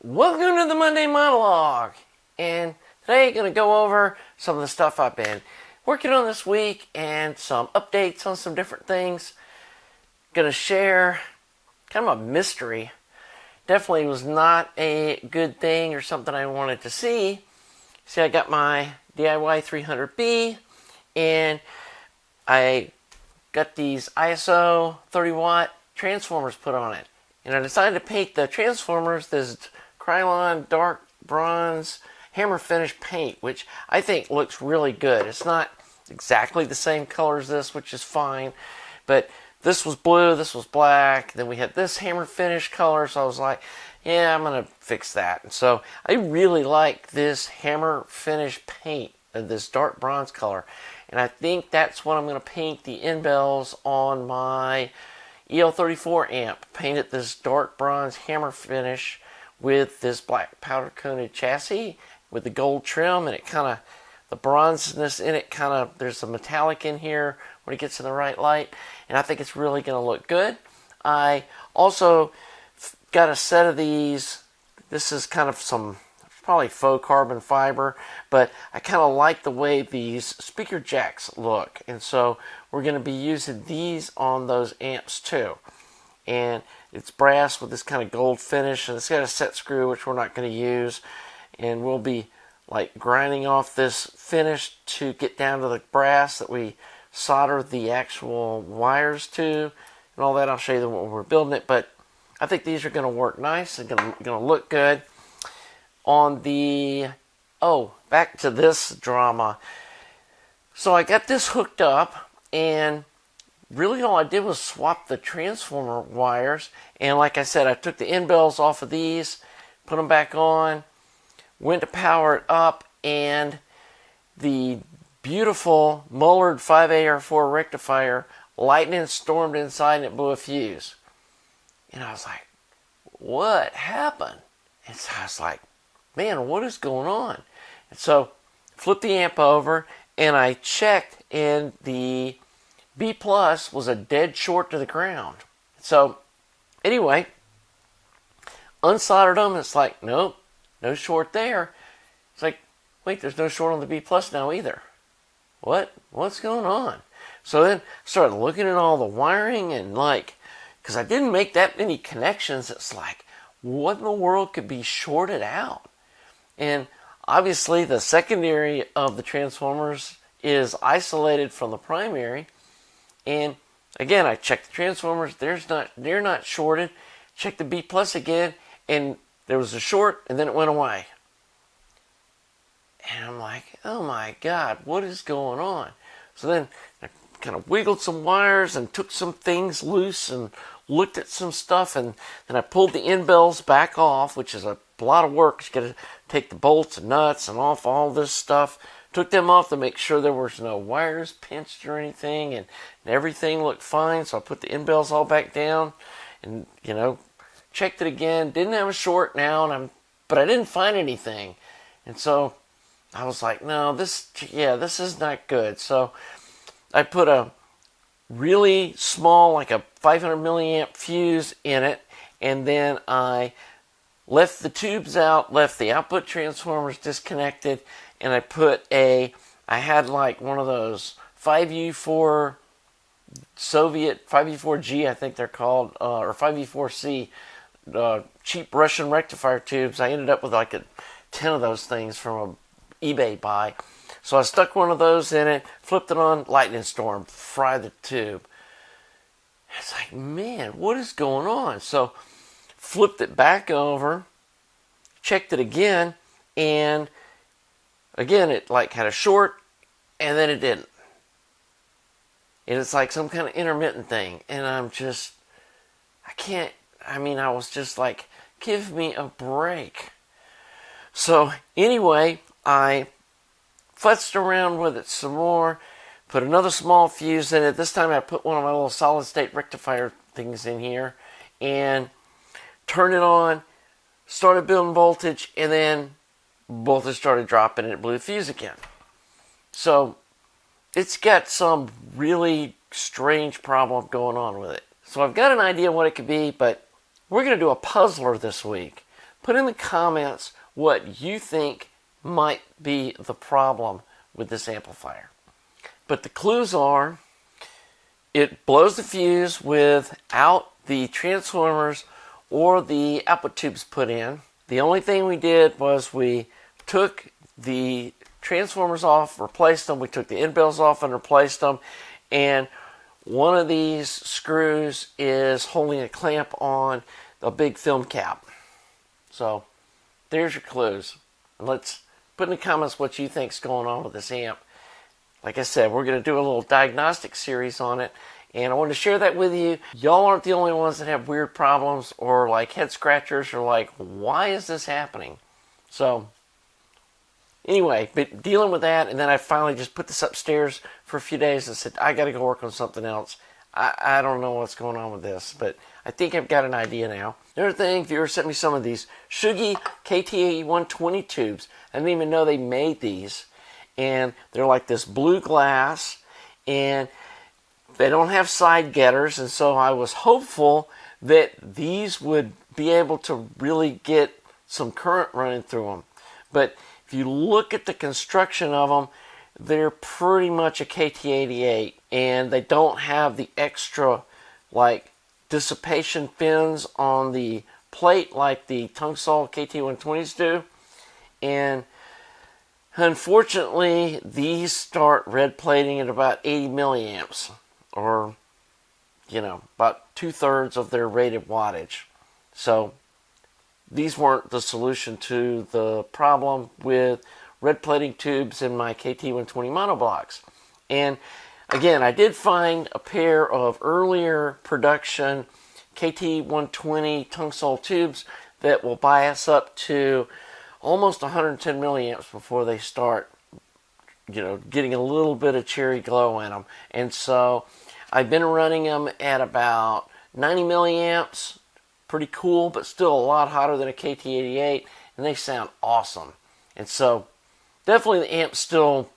Welcome to the Monday Monologue, and today I'm going to go over some of the stuff I've been working on this week and some updates on some different things. Going to share kind of a mystery. Definitely was not a good thing or something I wanted to see. See, I got my DIY 300B, and I got these ISO 30 watt transformers put on it. And I decided to paint the transformers this Krylon dark bronze hammer finish paint, which I think looks really good. It's not exactly the same color as this, which is fine, but this was blue, this was black, then we had this hammer finish color, so I was like, yeah, I'm going to fix that. And so I really like this hammer finish paint of this dark bronze color, and I think that's what I'm going to paint the end bells on my EL34 amp. Paint it this dark bronze hammer finish with this black powder coated chassis with the gold trim, and it kind of, the bronzeness in it kind of, there's some metallic in here when it gets in the right light, and I think it's really going to look good. I also got a set of these. This is kind of some probably faux carbon fiber, but I kind of like the way these speaker jacks look, and so we're going to be using these on those amps too. And it's brass with this kind of gold finish, and it's got a set screw which we're not going to use, and we'll be like grinding off this finish to get down to the brass that we solder the actual wires to and all that. I'll show you when we're building it, but I think these are going to work nice and going to look good. On the, back to this drama. So I got this hooked up, and really all I did was swap the transformer wires, and like I said, I took the end bells off of these, put them back on, went to power it up, and the beautiful Monologue 5AR4 rectifier lightning stormed inside and it blew a fuse. And I was like, what happened? And so I was like, man, what is going on? And so flipped the amp over, and I checked, and the B plus was a dead short to the ground. So anyway, unsoldered them. It's like, nope, no short there. It's like, wait, there's no short on the B plus now either. What's going on? So then started looking at all the wiring, and like, because I didn't make that many connections, it's like, what in the world could be shorted out? And obviously the secondary of the transformers is isolated from the primary. And again, I checked the transformers, they're not shorted. Checked the B plus again, and there was a short, and then it went away. And I'm like, oh my God, what is going on? So then I kind of wiggled some wires and took some things loose and looked at some stuff, and then I pulled the end bells back off, which is a lot of work. You got to take the bolts and nuts and off all this stuff. Took them off to make sure there was no wires pinched or anything, and everything looked fine. So I put the end bells all back down, and checked it again. Didn't have a short now, but I didn't find anything, and so I was like, no, this is not good. So I put a really small, like a 500 milliamp fuse in it, and then I left the tubes out, left the output transformers disconnected, and I had like one of those 5U4 Soviet, 5U4G I think they're called, or 5U4C, cheap Russian rectifier tubes. I ended up with like 10 of those things from a eBay buy. So I stuck one of those in it, flipped it on, lightning storm, fried the tube. It's like, man, what is going on? So flipped it back over, checked it again, and again it like had a short, and then it didn't. And it's like some kind of intermittent thing, and I was just like, give me a break. So anyway, I futzed around with it some more, put another small fuse in it. This time I put one of my little solid state rectifier things in here and turned it on, started building voltage, and then voltage started dropping and it blew the fuse again. So it's got some really strange problem going on with it. So I've got an idea what it could be, but we're going to do a puzzler this week. Put in the comments what you think might be the problem with this amplifier. But the clues are, it blows the fuse without the transformers or the output tubes put in. The only thing we did was we took the transformers off, replaced them. We took the end bells off and replaced them. And one of these screws is holding a clamp on a big film cap. So there's your clues. And let's put in the comments what you think's going on with this amp. Like I said, we're going to do a little diagnostic series on it. And I want to share that with you. Y'all aren't the only ones that have weird problems or like head scratchers or like, why is this happening? So anyway, but dealing with that, and then I finally just put this upstairs for a few days and said, I got to go work on something else. I don't know what's going on with this, but I think I've got an idea now. Another thing, viewers sent me some of these Sugi KT120 tubes. I didn't even know they made these. And they're like this blue glass, and they don't have side getters, and so I was hopeful that these would be able to really get some current running through them. But if you look at the construction of them, they're pretty much a KT88, and they don't have the extra like dissipation fins on the plate like the Tungsol KT120s do. And unfortunately, these start red plating at about 80 milliamps, or, about 2/3 of their rated wattage. So these weren't the solution to the problem with red plating tubes in my KT120 monoblocks. And again, I did find a pair of earlier production KT120 Tungsol tubes that will bias up to almost 110 milliamps before they start, getting a little bit of cherry glow in them. And so I've been running them at about 90 milliamps. Pretty cool, but still a lot hotter than a KT88, and they sound awesome. And so definitely the amp still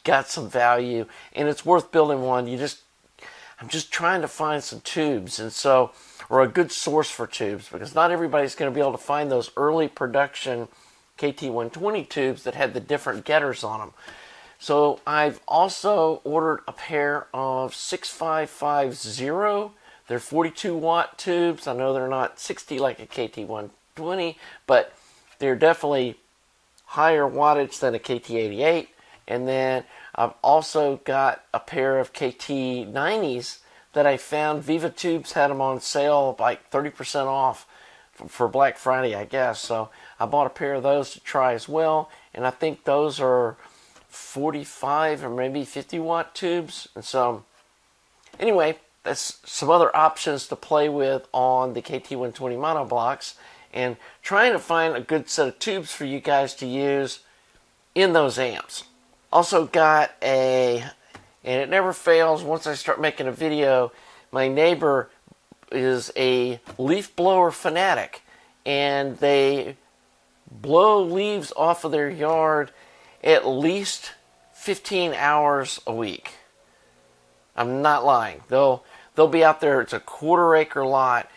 got some value, and it's worth building one. I'm just trying to find some tubes, and so, or a good source for tubes, because not everybody's going to be able to find those early production KT120 tubes that had the different getters on them. So I've also ordered a pair of 6550. They're 42 watt tubes. I know they're not 60 like a KT120, but they're definitely higher wattage than a KT88. And then I've also got a pair of KT90s that I found. Viva Tubes had them on sale, like 30% off for Black Friday, I guess. So I bought a pair of those to try as well. And I think those are 45 or maybe 50 watt tubes. And so anyway, that's some other options to play with on the KT120 monoblocks, and trying to find a good set of tubes for you guys to use in those amps. Also got and it never fails once I start making a video, my neighbor is a leaf blower fanatic, and they blow leaves off of their yard at least 15 hours a week. I'm not lying. They'll be out there, it's a 1/4 acre lot,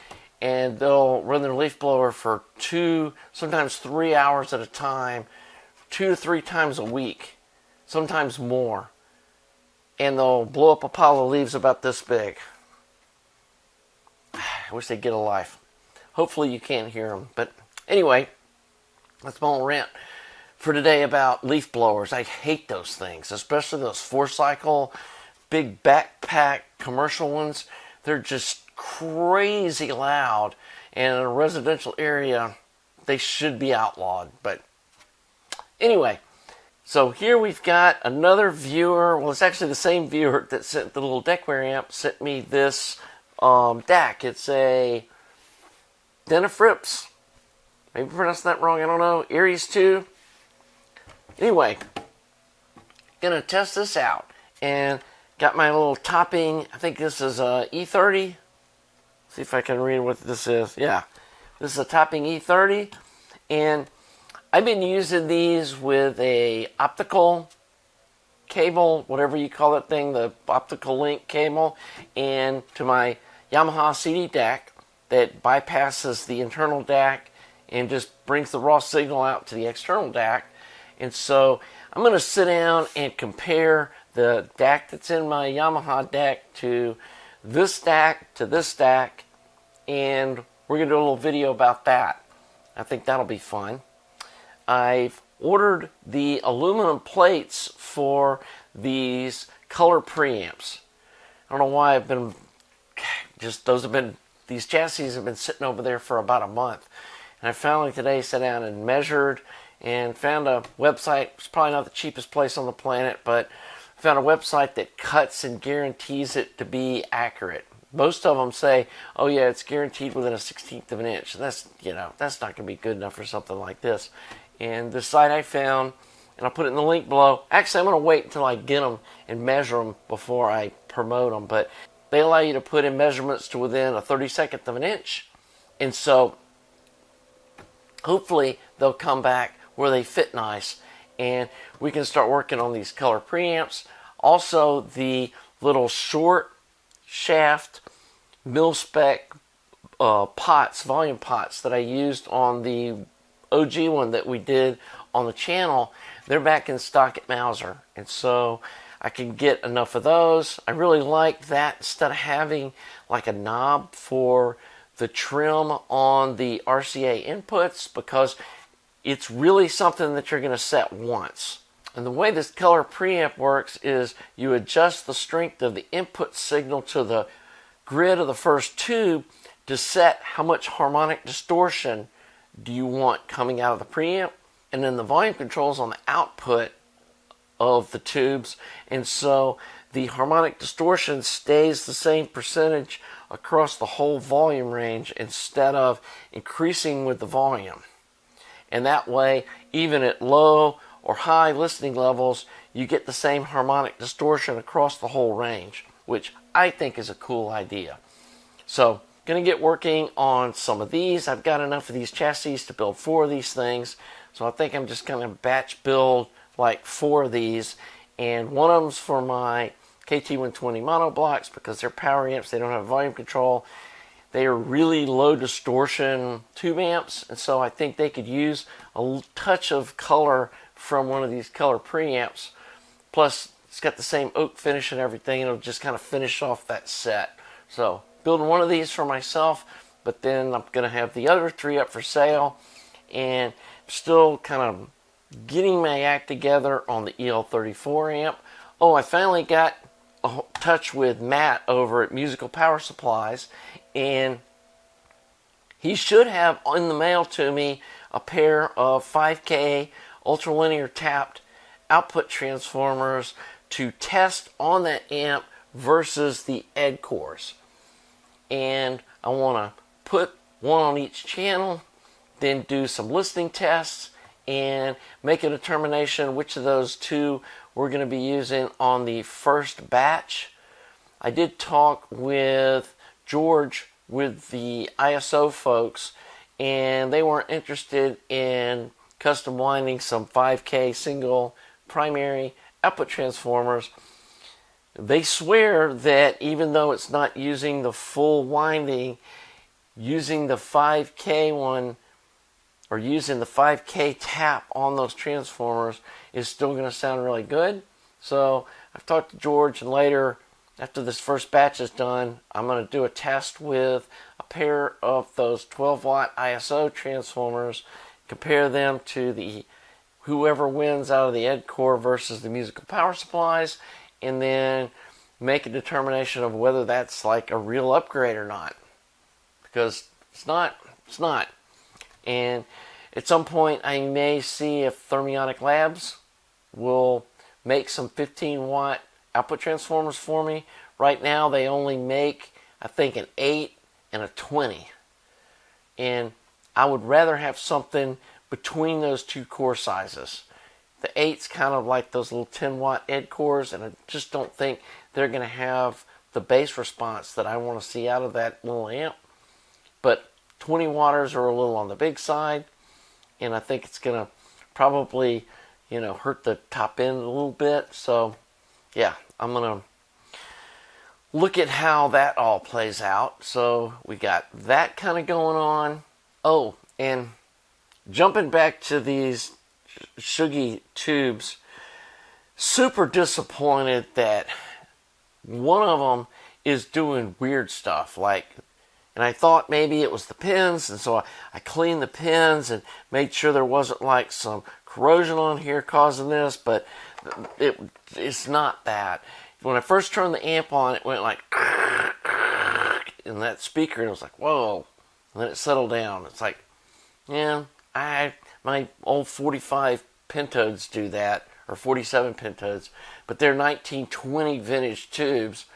and they'll run their leaf blower for 2, sometimes 3 hours at a time, 2 to 3 times a week, sometimes more. And they'll blow up a pile of leaves about this big. I wish they'd get a life. Hopefully you can't hear them. But anyway, that's my little rant for today about leaf blowers. I hate those things, especially those 4-cycle, big backpack commercial ones. They're just crazy loud, and in a residential area, they should be outlawed. But anyway, so here we've got another viewer. Well, it's actually the same viewer that sent the little Deckware amp, sent me this DAC. It's a Denafrips. Maybe I pronounced that wrong, I don't know. Aries 2. Anyway, gonna test this out. And got my little topping. I think this is a E30. See if I can read what this is. Yeah, this is a topping E30. And I've been using these with a optical cable, whatever you call that thing, the optical link cable, and to my Yamaha CD DAC that bypasses the internal DAC and just brings the raw signal out to the external DAC. And so I'm going to sit down and compare the DAC that's in my Yamaha DAC to this DAC, and we're going to do a little video about that. I think that'll be fun. I've ordered the aluminum plates for these color preamps. I don't know why I've been these chassis have been sitting over there for about a month. And I finally today sat down and measured and found a website. It's probably not the cheapest place on the planet, but I found a website that cuts and guarantees it to be accurate. Most of them say, oh yeah, it's guaranteed within a 1/16 of an inch. That's not going to be good enough for something like this. And the site I found, and I'll put it in the link below. Actually, I'm going to wait until I get them and measure them before I promote them. But they allow you to put in measurements to within a 32nd of an inch. And so hopefully they'll come back where they fit nice. And we can start working on these color preamps. Also, the little short shaft mil-spec pots, volume pots that I used on the OG one that we did on the channel, they're back in stock at Mauser. And so I can get enough of those. I really like that instead of having like a knob for the trim on the RCA inputs, because it's really something that you're going to set once. And the way this color preamp works is you adjust the strength of the input signal to the grid of the first tube to set how much harmonic distortion do you want coming out of the preamp, and then the volume controls on the output of the tubes, and so the harmonic distortion stays the same percentage across the whole volume range instead of increasing with the volume. And that way, even at low or high listening levels, you get the same harmonic distortion across the whole range, which I think is a cool idea. So going to get working on some of these. I've got enough of these chassis to build 4 of these things, so I think I'm just going to batch build like 4 of these, and one of them's for my KT120 mono blocks because they're power amps. They don't have volume control. They are really low distortion tube amps, and so I think they could use a touch of color from one of these color preamps. Plus, it's got the same oak finish and everything. It'll just kind of finish off that set. So, building one of these for myself, but then I'm going to have the other 3 up for sale, and still kind of getting my act together on the EL34 amp. Oh, I finally got in touch with Matt over at Musical Power Supplies, and he should have in the mail to me a pair of 5K ultralinear tapped output transformers to test on that amp versus the ed cores. And I want to put one on each channel, then do some listening tests, and make a determination which of those 2 we're going to be using on the first batch. I did talk with George with the ISO folks, and they weren't interested in custom winding some 5K single primary output transformers. They swear that even though it's not using the full winding, using the 5K one or using the 5K tap on those transformers is still going to sound really good. So I've talked to George, and later, after this first batch is done, I'm going to do a test with a pair of those 12 watt ISO transformers, compare them to the whoever wins out of the ed core versus the Musical Power Supplies, and then make a determination of whether that's like a real upgrade or not. Because it's not. And at some point I may see if Thermionic Labs will make some 15 watt output transformers for me. Right now they only make, I think, an 8 and a 20. And I would rather have something between those 2 core sizes. The 8's kind of like those little 10 watt ed cores, and I just don't think they're going to have the bass response that I want to see out of that little amp. But 20 watters are a little on the big side, and I think it's going to probably, hurt the top end a little bit. So, yeah, I'm going to look at how that all plays out. So we got that kind of going on. Oh, and jumping back to these Sugi Tubes, super disappointed that one of them is doing weird stuff. And I thought maybe it was the pins, and so I cleaned the pins and made sure there wasn't like some corrosion on here causing this, but it's not that. When I first turned the amp on, it went like in that speaker, and it was like, whoa. And then it settled down. It's like, yeah, my old 45 Pentodes do that, or 47 Pentodes, but they're 1920 vintage tubes,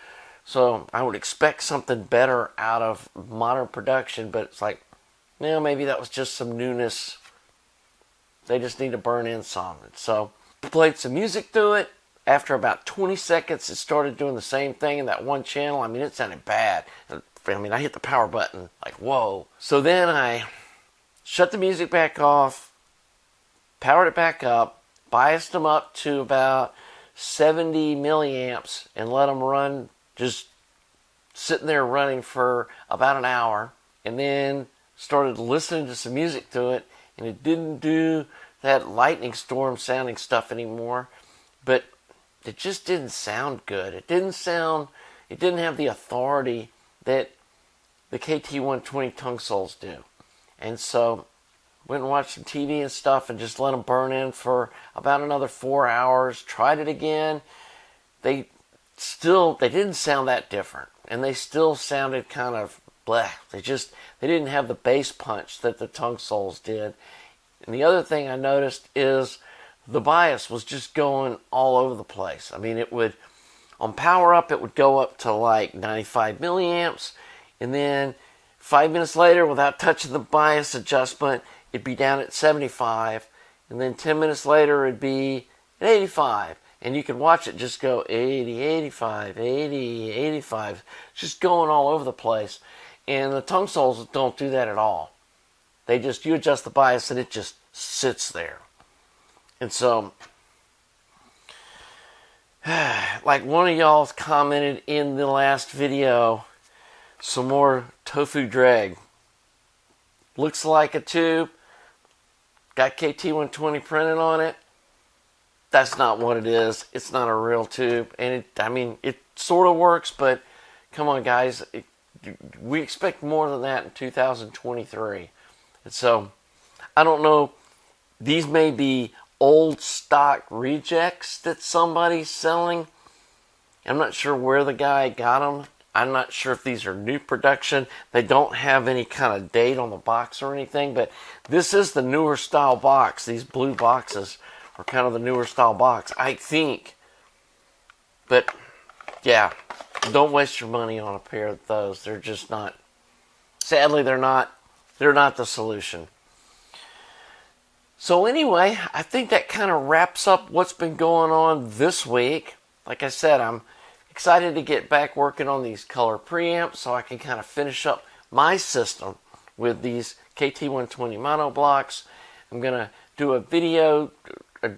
so I would expect something better out of modern production, but it's like, maybe that was just some newness. They just need to burn in some. So played some music through it. After about 20 seconds, it started doing the same thing in that one channel. I mean, it sounded bad. I hit the power button, like, whoa. So then I shut the music back off, powered it back up, biased them up to about 70 milliamps, and let them run, just sitting there running for about an hour, and then started listening to some music through it, and it didn't do that lightning storm sounding stuff anymore, but it just didn't sound good. It didn't have the authority that the KT120 tongue soles do. And so went and watched some TV and stuff and just let them burn in for about another 4 hours. Tried it again. They didn't sound that different. And they still sounded kind of bleh. They didn't have the bass punch that the tongue soles did. And the other thing I noticed is the bias was just going all over the place. I mean, on power up, it would go up to like 95 milliamps. And then 5 minutes later, without touching the bias adjustment, it'd be down at 75. And then 10 minutes later, it'd be at 85. And you could watch it just go 80, 85, 80, 85. Just going all over the place. And the tongue soles don't do that at all. You adjust the bias and it just sits there. And so, like one of y'all commented in the last video, some more tofu drag. Looks like a tube. Got KT120 printed on it. That's not what it is. It's not a real tube. And it sort of works, but come on, guys. We expect more than that in 2023. And so, I don't know. These may be old stock rejects that somebody's selling. I'm not sure where the guy got them. I'm not sure if these are new production. They don't have any kind of date on the box or anything, but this is the newer style box. These blue boxes are kind of the newer style box, I think. But yeah, don't waste your money on a pair of those. They're just not, sadly, they're not the solution. So anyway, I think that kind of wraps up what's been going on this week. Like I said, I'm excited to get back working on these color preamps so I can kind of finish up my system with these KT120 mono blocks. I'm going to do a video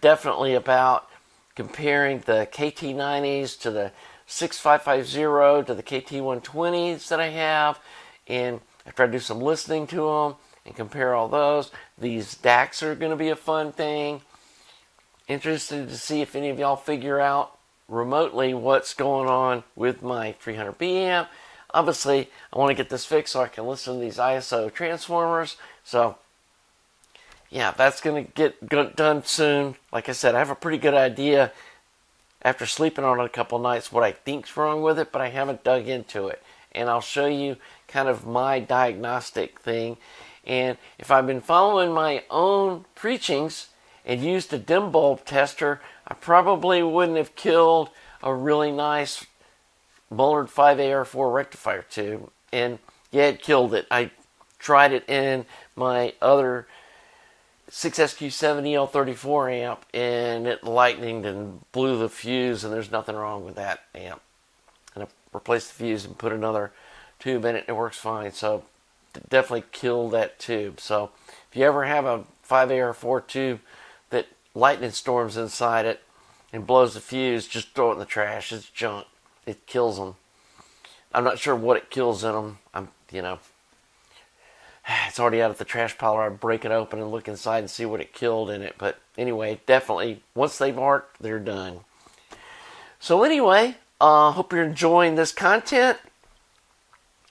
definitely about comparing the KT90s to the 6550 to the KT120s that I have. And after I do some listening to them and compare all those, these DACs are going to be a fun thing. Interested to see if any of y'all figure out remotely what's going on with my 300B amp. Obviously, I want to get this fixed so I can listen to these ISO transformers. So, yeah, that's going to get done soon. Like I said, I have a pretty good idea after sleeping on it a couple nights what I think's wrong with it, but I haven't dug into it. And I'll show you kind of my diagnostic thing. And if I've been following my own preachings and used a dim bulb tester, I probably wouldn't have killed a really nice Monologue 5AR4 rectifier tube. And yeah, it killed it. I tried it in my other 6SQ7EL34 amp, and it lightninged and blew the fuse, and there's nothing wrong with that amp. And I replaced the fuse and put another tube in it, and it works fine. So definitely killed that tube. So if you ever have a 5AR4 tube that lightning storms inside it and blows the fuse, just throw it in the trash. It's junk. It kills them. I'm not sure what it kills in them. It's already out of the trash pile, or I'd break it open and look inside and see what it killed in it. But anyway, definitely, once they bark, they're done. So anyway, hope you're enjoying this content.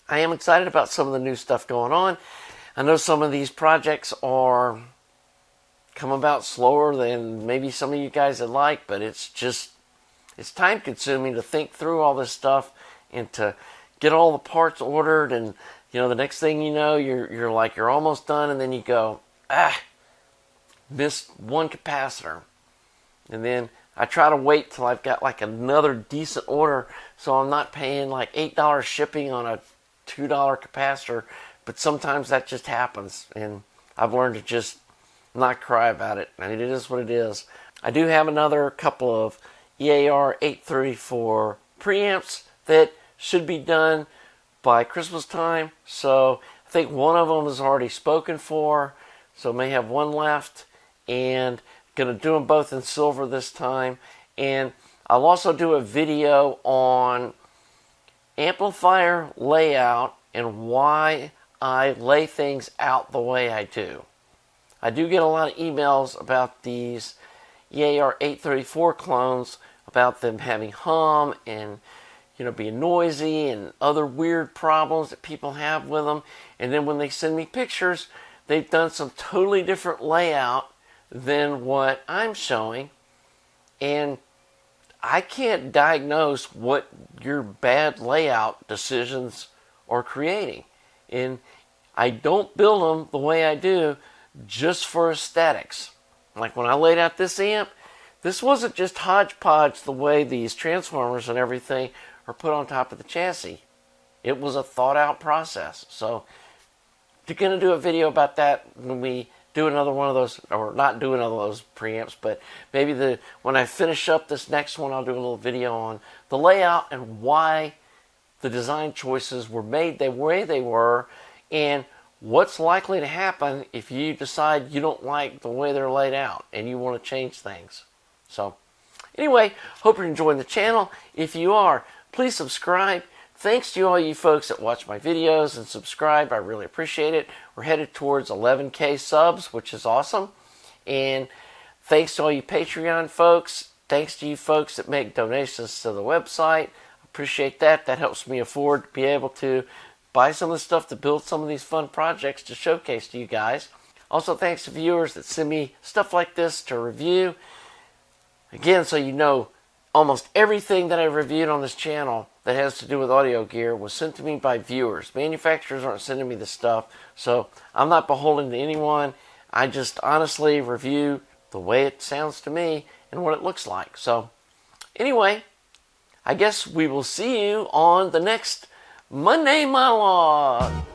I am excited about some of the new stuff going on. I know some of these projects are come about slower than maybe some of you guys would like, but it's time consuming to think through all this stuff and to get all the parts ordered, and the next thing you know, you're almost done, and then you go, missed one capacitor. And then I try to wait till I've got like another decent order, so I'm not paying like $8 shipping on a $2 capacitor. But sometimes that just happens, and I've learned to just not cry about it. I mean, it is what it is. I do have another couple of EAR 834 preamps that should be done by Christmas time. So I think one of them is already spoken for, so may have one left, and going to do them both in silver this time. And I'll also do a video on amplifier layout and why I lay things out the way I do. I do get a lot of emails about these EAR 834 clones, about them having hum and being noisy and other weird problems that people have with them. And then when they send me pictures, they've done some totally different layout than what I'm showing, and I can't diagnose what your bad layout decisions are creating. And I don't build them the way I do just for aesthetics. Like when I laid out this amp, this wasn't just hodgepodge the way these transformers and everything are put on top of the chassis. It was a thought out process. So you're going to do a video about that when we do another one of those, or not do another of those preamps, but maybe when I finish up this next one, I'll do a little video on the layout and why the design choices were made the way they were, and what's likely to happen if you decide you don't like the way they're laid out and you want to change things. So anyway, hope you're enjoying the channel. If you are, please subscribe. Thanks to all you folks that watch my videos and subscribe. I really appreciate it. We're headed towards 11K subs, which is awesome. And thanks to all you Patreon folks. Thanks to you folks that make donations to the website. Appreciate that. That helps me afford to be able to buy some of the stuff to build some of these fun projects to showcase to you guys. Also, thanks to viewers that send me stuff like this to review. Again, so you know, almost everything that I've reviewed on this channel that has to do with audio gear was sent to me by viewers. Manufacturers aren't sending me this stuff, so I'm not beholden to anyone. I just honestly review the way it sounds to me and what it looks like. So anyway, I guess we will see you on the next Monday Monologue.